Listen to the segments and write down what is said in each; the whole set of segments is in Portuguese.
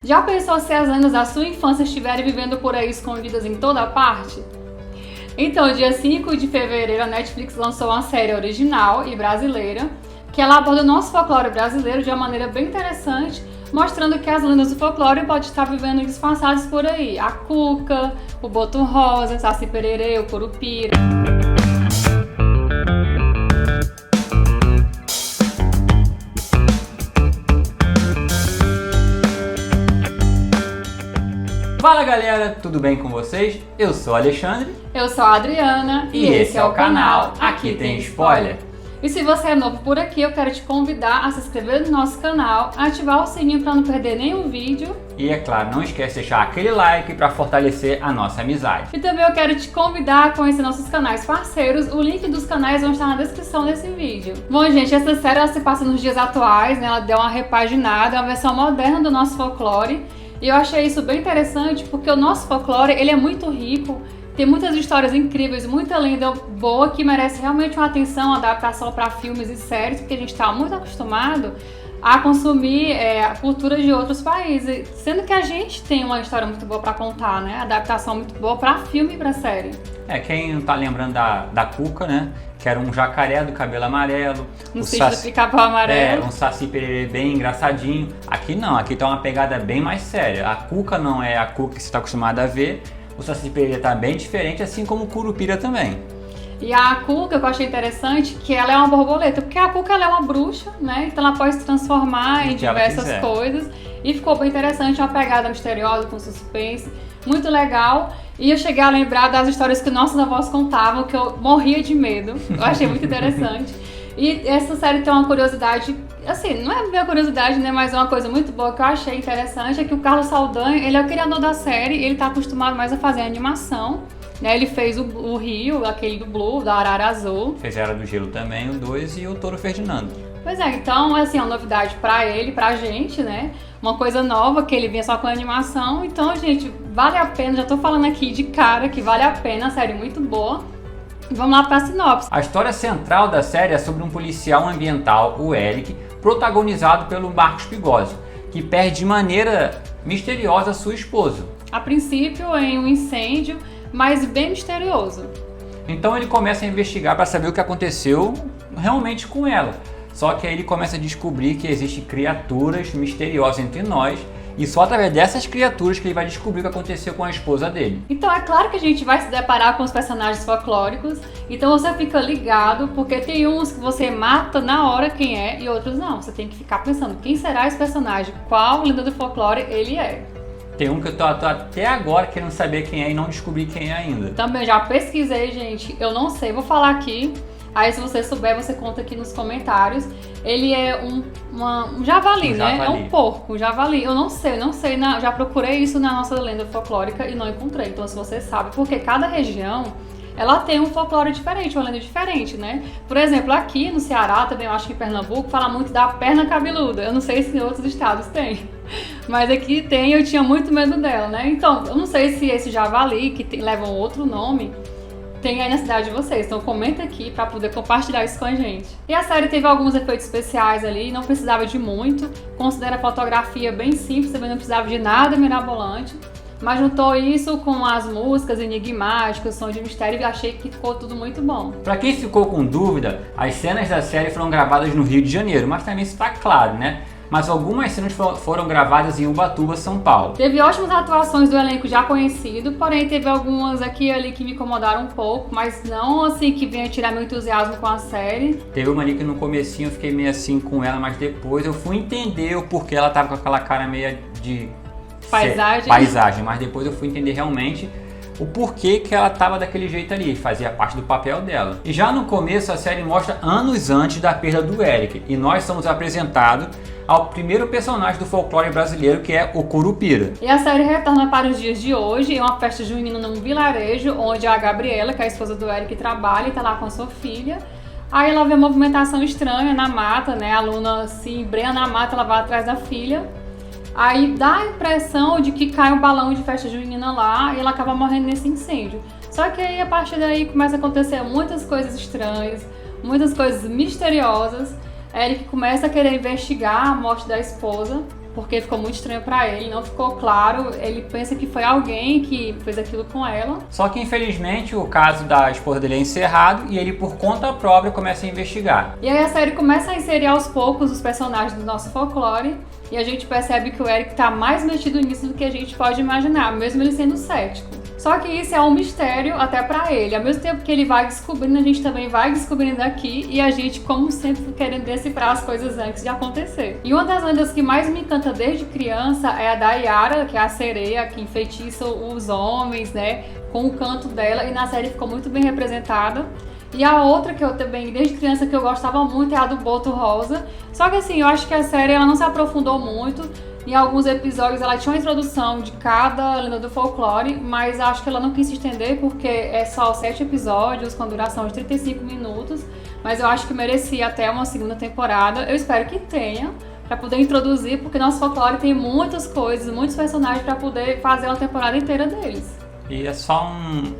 Já pensou se as lendas da sua infância estiverem vivendo por aí escondidas em toda parte? Então, dia 5 de fevereiro, a Netflix lançou uma série original e brasileira que ela aborda o nosso folclore brasileiro de uma maneira bem interessante, mostrando que as lendas do folclore podem estar vivendo disfarçadas por aí. A Cuca, o Boto Rosa, o Saci Pererê, o Curupira. Fala galera, tudo bem com vocês? Eu sou o Alexandre. Eu sou a Adriana e esse é o canal Aqui Tem Spoiler. E se você é novo por aqui, eu quero te convidar a se inscrever no nosso canal, ativar o sininho para não perder nenhum vídeo. E é claro, não esquece de deixar aquele like para fortalecer a nossa amizade. E também eu quero te convidar a conhecer nossos canais parceiros, o link dos canais vão estar na descrição desse vídeo. Bom gente, essa série ela se passa nos dias atuais, né? Ela deu uma repaginada, é uma versão moderna do nosso folclore. E eu achei isso bem interessante porque o nosso folclore ele é muito rico, tem muitas histórias incríveis, muita lenda boa que merece realmente uma atenção, uma adaptação para filmes e séries, porque a gente está muito acostumado a consumir a cultura de outros países, sendo que a gente tem uma história muito boa para contar, né? Adaptação muito boa para filme e para série. Quem não tá lembrando da Cuca, né? Que era um jacaré do cabelo amarelo. No sítio do Pica-Pau Amarelo. Um Saci Pererê bem engraçadinho. Aqui não, aqui tá uma pegada bem mais séria. A Cuca não é a Cuca que você está acostumado a ver. O Saci Pererê tá bem diferente, assim como o Curupira também. E a Cuca, que eu achei interessante, que ela é uma borboleta, porque a Cuca ela é uma bruxa, né? Então ela pode se transformar em diversas coisas. E ficou bem interessante, uma pegada misteriosa, com suspense, muito legal. E eu cheguei a lembrar das histórias que nossos avós contavam, que eu morria de medo. Eu achei muito interessante. E essa série tem uma curiosidade, assim, não é minha curiosidade, né? Mas é uma coisa muito boa que eu achei interessante, é que o Carlos Saldanha, ele é o criador da série, ele tá acostumado mais a fazer animação. Né, ele fez o Rio, aquele do Blue, da Arara Azul. Fez a Era do Gelo também, o 2 e o Touro Ferdinando. Pois é, então, assim, é uma novidade pra ele, pra gente, né? Uma coisa nova, que ele vinha só com animação. Então, gente, vale a pena, já tô falando aqui de cara que vale a pena, a série muito boa. Vamos lá pra sinopse. A história central da série é sobre um policial ambiental, o Eric, protagonizado pelo Marcos Pigossi, que perde de maneira misteriosa sua esposa. A princípio, em um incêndio, mas bem misterioso. Então ele começa a investigar para saber o que aconteceu realmente com ela. Só que aí ele começa a descobrir que existem criaturas misteriosas entre nós e só através dessas criaturas que ele vai descobrir o que aconteceu com a esposa dele. Então é claro que a gente vai se deparar com os personagens folclóricos, então você fica ligado, porque tem uns que você mata na hora quem é e outros não. Você tem que ficar pensando, quem será esse personagem? Qual lenda do folclore ele é? Tem um que eu tô até agora querendo saber quem é e não descobri quem é ainda. Também já pesquisei, gente, eu não sei, vou falar aqui. Aí se você souber, você conta aqui nos comentários. Ele é um javali, né? É um porco, um javali. Eu não sei, já procurei isso na nossa lenda folclórica e não encontrei. Então se você sabe, porque cada região ela tem um folclore diferente, uma lenda diferente, né? Por exemplo, aqui no Ceará, também eu acho que em Pernambuco, fala muito da perna cabeluda. Eu não sei se em outros estados tem, mas aqui tem, eu tinha muito medo dela, né? Então, eu não sei se esse javali, que leva um outro nome, tem aí na cidade de vocês. Então comenta aqui pra poder compartilhar isso com a gente. E a série teve alguns efeitos especiais ali, não precisava de muito. Considera a fotografia bem simples, também não precisava de nada mirabolante. Mas juntou isso com as músicas enigmáticas, som de mistério e achei que ficou tudo muito bom. Para quem ficou com dúvida, as cenas da série foram gravadas no Rio de Janeiro, mas também isso está claro, né? Mas algumas cenas foram gravadas em Ubatuba, São Paulo. Teve ótimas atuações do elenco já conhecido, porém teve algumas aqui e ali que me incomodaram um pouco, mas não assim que venha tirar meu entusiasmo com a série. Teve uma ali que no comecinho eu fiquei meio assim com ela, mas depois eu fui entender o porquê ela tava com aquela cara meio de paisagem, mas depois eu fui entender realmente o porquê que ela tava daquele jeito ali, fazia parte do papel dela. E já no começo a série mostra anos antes da perda do Eric, e nós somos apresentados ao primeiro personagem do folclore brasileiro, que é o Curupira. E a série retorna para os dias de hoje, é uma festa junina num vilarejo, onde a Gabriela, que é a esposa do Eric, trabalha e tá lá com a sua filha. Aí ela vê uma movimentação estranha na mata, né? A Luna se embrenha na mata, ela vai atrás da filha. Aí dá a impressão de que cai um balão de festa junina lá e ela acaba morrendo nesse incêndio. Só que aí a partir daí começa a acontecer muitas coisas estranhas, muitas coisas misteriosas. Eric começa a querer investigar a morte da esposa, porque ficou muito estranho pra ele, não ficou claro, ele pensa que foi alguém que fez aquilo com ela. Só que infelizmente o caso da esposa dele é encerrado e ele por conta própria começa a investigar. E aí a série começa a inserir aos poucos os personagens do nosso folclore e a gente percebe que o Eric tá mais metido nisso do que a gente pode imaginar, mesmo ele sendo cético. Só que isso é um mistério até pra ele. Ao mesmo tempo que ele vai descobrindo, a gente também vai descobrindo aqui e a gente, como sempre, querendo decifrar as coisas antes de acontecer. E uma das lendas que mais me encanta desde criança é a da Yara, que é a sereia que enfeitiça os homens, né, com o canto dela, e na série ficou muito bem representada. E a outra que eu também, desde criança, que eu gostava muito é a do Boto Rosa. Só que assim, eu acho que a série ela não se aprofundou muito. Em alguns episódios ela tinha uma introdução de cada lenda do folclore, mas acho que ela não quis se estender porque é só 7 episódios com duração de 35 minutos. Mas eu acho que merecia até uma segunda temporada. Eu espero que tenha, para poder introduzir, porque nosso folclore tem muitas coisas, muitos personagens para poder fazer uma temporada inteira deles. E é só um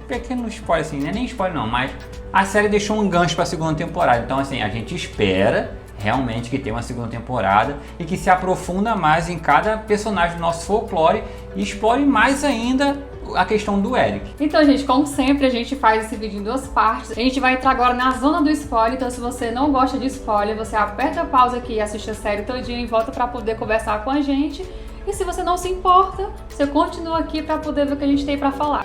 pequeno spoiler, assim, não é nem spoiler não, mas a série deixou um gancho para a segunda temporada. Então assim, a gente espera realmente que tenha uma segunda temporada e que se aprofunda mais em cada personagem do nosso folclore e explore mais ainda a questão do Eric. Então, gente, como sempre, a gente faz esse vídeo em 2 partes. A gente vai entrar agora na zona do spoiler, então se você não gosta de spoiler, você aperta a pausa aqui e assiste a série todinha e volta para poder conversar com a gente. E se você não se importa, você continua aqui para poder ver o que a gente tem para falar.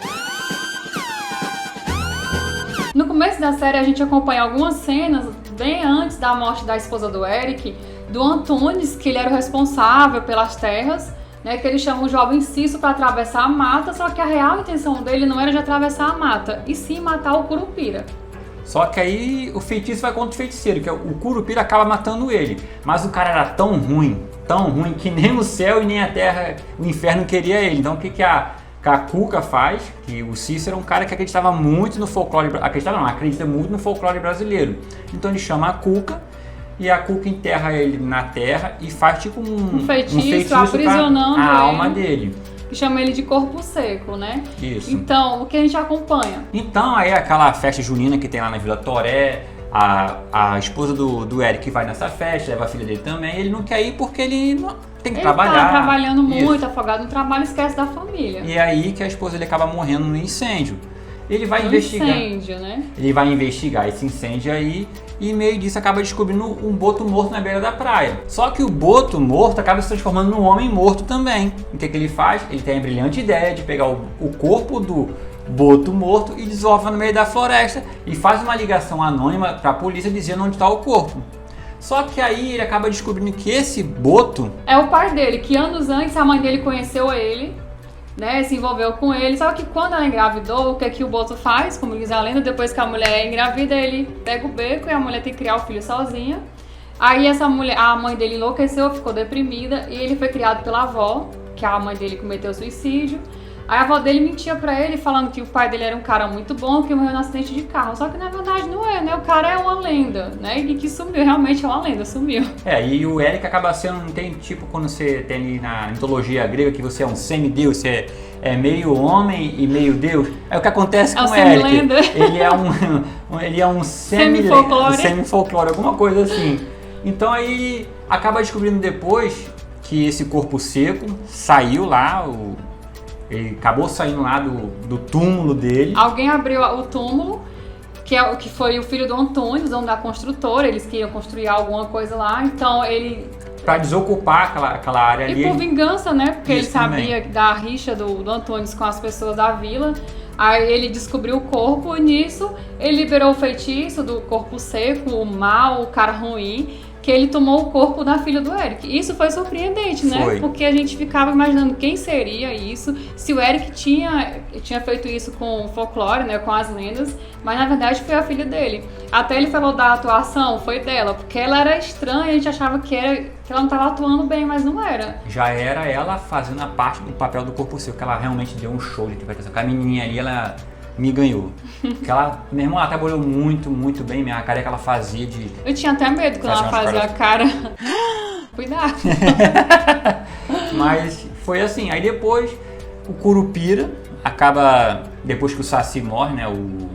No começo da série, a gente acompanha algumas cenas bem antes da morte da esposa do Eric, do Antunes, que ele era o responsável pelas terras, né, que ele chama o jovem Cício para atravessar a mata, só que a real intenção dele não era de atravessar a mata, e sim matar o Curupira. Só que aí o feitiço vai contra o feiticeiro, que é o Curupira acaba matando ele. Mas o cara era tão ruim, que nem o céu e nem a terra, o inferno queria ele. Então o que a Cuca faz? Que o Cício era um cara que acreditava muito no folclore, acredita muito no folclore brasileiro. Então ele chama a Cuca e a Cuca enterra ele na terra e faz tipo um feitiço aprisionando a alma dele. Que chama ele de corpo seco, né? Isso. Então, o que a gente acompanha? Então aí aquela festa junina que tem lá na Vila Toré, a esposa do Eric vai nessa festa, leva a filha dele também, ele não quer ir porque ele tem que trabalhar. Ele tá trabalhando muito, afogado no trabalho, esquece da família. E é aí que a esposa dele acaba morrendo no incêndio. Ele vai investigar. Incêndio, né? Ele vai investigar esse incêndio aí e meio disso acaba descobrindo um boto morto na beira da praia. Só que o boto morto acaba se transformando num homem morto também. O que ele faz? Ele tem a brilhante ideia de pegar o corpo do boto morto e desova no meio da floresta e faz uma ligação anônima para a polícia dizendo onde está o corpo. Só que aí ele acaba descobrindo que esse boto é o pai dele, que anos antes a mãe dele conheceu ele, né, se envolveu com ele. Só que quando ela engravidou, o que é que o boto faz? Como diz a lenda, depois que a mulher engravida, ele pega o beco e a mulher tem que criar o filho sozinha. Aí essa mulher, a mãe dele enlouqueceu, ficou deprimida e ele foi criado pela avó, que a mãe dele cometeu suicídio. Aí a avó dele mentia pra ele, falando que o pai dele era um cara muito bom, que morreu no acidente de carro. Só que na verdade não é, né? O cara é uma lenda, né? E que sumiu, realmente é uma lenda, sumiu. E o Eric acaba sendo, não tem tipo quando você tem ali na mitologia grega que você é um semideus, você é meio homem e meio deus. É o que acontece com o Eric. Ele é um semi-folclore, alguma coisa assim. Então aí acaba descobrindo depois que esse corpo seco saiu lá, ele acabou saindo lá do túmulo dele. Alguém abriu o túmulo, que foi o filho do Antônio, dono da construtora. Eles queriam construir alguma coisa lá, então ele... Pra desocupar aquela área ali. E por vingança, né? Porque ele sabia da rixa do Antônio com as pessoas da vila. Aí ele descobriu o corpo e nisso ele liberou o feitiço do corpo seco, o mal, o cara ruim, que ele tomou o corpo da filha do Eric. Isso foi surpreendente, né? Foi. Porque a gente ficava imaginando quem seria isso, se o Eric tinha feito isso com o folclore, né, com as lendas, mas na verdade foi a filha dele. Até ele falou da atuação, foi dela, porque ela era estranha, a gente achava que ela não estava atuando bem, mas não era. Já era ela fazendo a parte do papel do corpo seco, que ela realmente deu um show de interpretação. A menininha ali, ela me ganhou. Porque meu irmão, ela trabalhou muito, muito bem mesmo. A cara que ela fazia de... Eu tinha até medo quando ela fazia a cara. Cuidado. Mas foi assim. Aí depois, o Curupira acaba... Depois que o Saci morre, né? O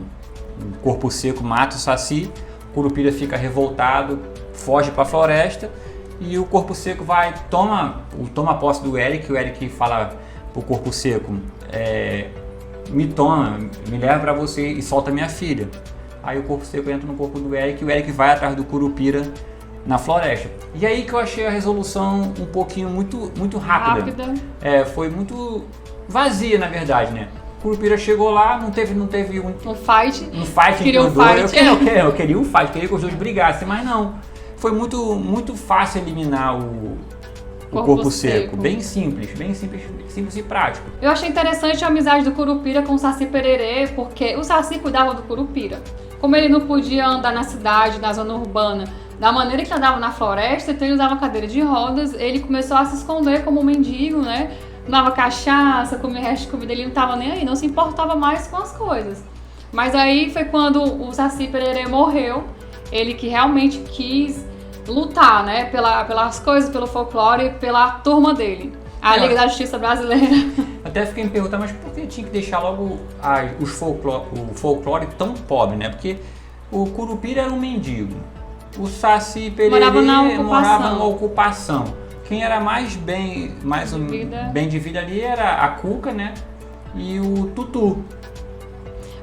corpo seco mata o Saci. O Curupira fica revoltado, foge pra floresta. e o Corpo Seco vai, toma posse do Eric, o Eric fala pro Corpo Seco, me leva pra você e solta minha filha. Aí o Corpo Seco entra no corpo do Eric e o Eric vai atrás do Curupira na floresta. E aí que eu achei a resolução um pouquinho muito rápida. Foi muito vazia, na verdade, né? O Curupira chegou lá, não teve um fight queria entre os dois. Eu queria um fight, queria que os dois brigassem, mas não. Foi muito fácil eliminar o Corpo Seco. Bem simples e prático. Eu achei interessante a amizade do Curupira com o Saci Pererê, porque o Saci cuidava do Curupira. Como ele não podia andar na cidade, na zona urbana, da maneira que andava na floresta, então ele usava cadeira de rodas, ele começou a se esconder como um mendigo, né? Tomava cachaça, comia resto de comida, ele não estava nem aí, não se importava mais com as coisas. Mas aí foi quando o Saci Pererê morreu, ele que realmente quis lutar, né, pelas coisas, pelo folclore, pela turma dele. A Liga da Justiça Brasileira. Até fiquei me perguntando, mas por que tinha que deixar logo o folclore tão pobre, né? Porque o Curupira era um mendigo, o Saci Pererê morava na ocupação. Quem era mais bem de vida ali era a Cuca, né? E o Tutu.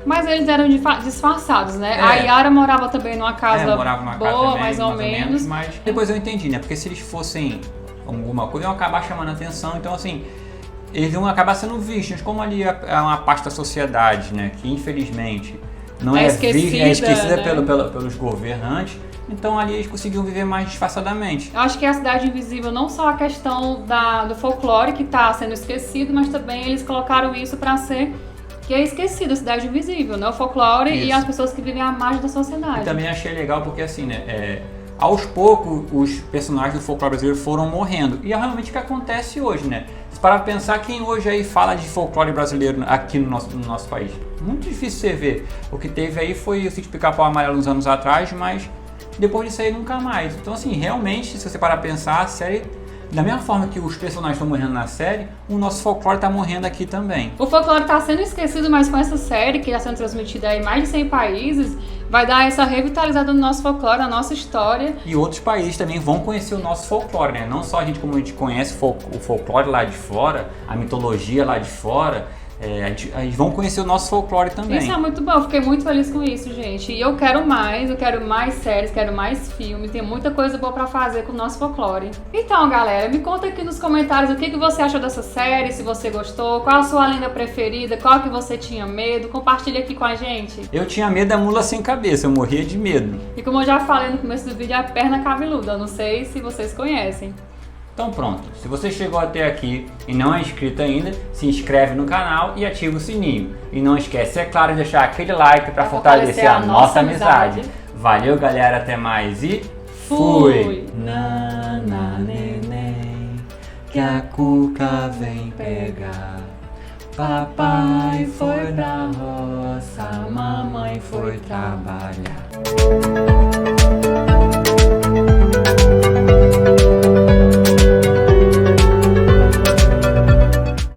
Mas eles eram disfarçados, né? A Yara morava também numa casa boa, mais ou menos. Mas depois eu entendi, né? Porque se eles fossem alguma coisa, iam acabar chamando a atenção. Então, assim, eles iam acabar sendo vistos. Como ali é uma parte da sociedade, né? Que infelizmente não é esquecida, né? pelos governantes. Então ali eles conseguiam viver mais disfarçadamente. Eu acho que a Cidade Invisível, não só a questão do folclore que está sendo esquecido, mas também eles colocaram isso para ser que é esquecido, a Cidade Invisível, né? O folclore e as pessoas que vivem à margem da sociedade. E também achei legal porque assim, né? Aos poucos os personagens do folclore brasileiro foram morrendo. E é realmente o que acontece hoje, né? Se parar pra pensar, quem hoje aí fala de folclore brasileiro aqui no nosso país? Muito difícil você ver. O que teve aí foi o Sítio Pica-Pau Amarelo uns anos atrás, mas depois disso aí nunca mais. Então assim, realmente, se você parar pra pensar, a série, da mesma forma que os personagens estão morrendo na série, o nosso folclore está morrendo aqui também. O folclore está sendo esquecido, mas com essa série, que está sendo transmitida em mais de 100 países, vai dar essa revitalizada no nosso folclore, na nossa história. E outros países também vão conhecer o nosso folclore, né? Não só como a gente conhece o folclore lá de fora, a mitologia lá de fora, eles vão conhecer o nosso folclore também. Isso é muito bom, eu fiquei muito feliz com isso, gente. E eu quero mais séries, quero mais filmes, tem muita coisa boa pra fazer com o nosso folclore. Então, galera, me conta aqui nos comentários o que você achou dessa série, se você gostou, qual a sua lenda preferida, qual que você tinha medo, compartilha aqui com a gente. Eu tinha medo da mula sem cabeça, eu morria de medo. E como eu já falei no começo do vídeo, é a perna cabeluda, eu não sei se vocês conhecem. Então pronto, se você chegou até aqui e não é inscrito ainda, se inscreve no canal e ativa o sininho. E não esquece, é claro, de deixar aquele like para fortalecer a nossa amizade. Valeu, galera, até mais e fui! Nana, neném, que a Cuca vem pegar. Papai foi pra roça, mamãe foi trabalhar.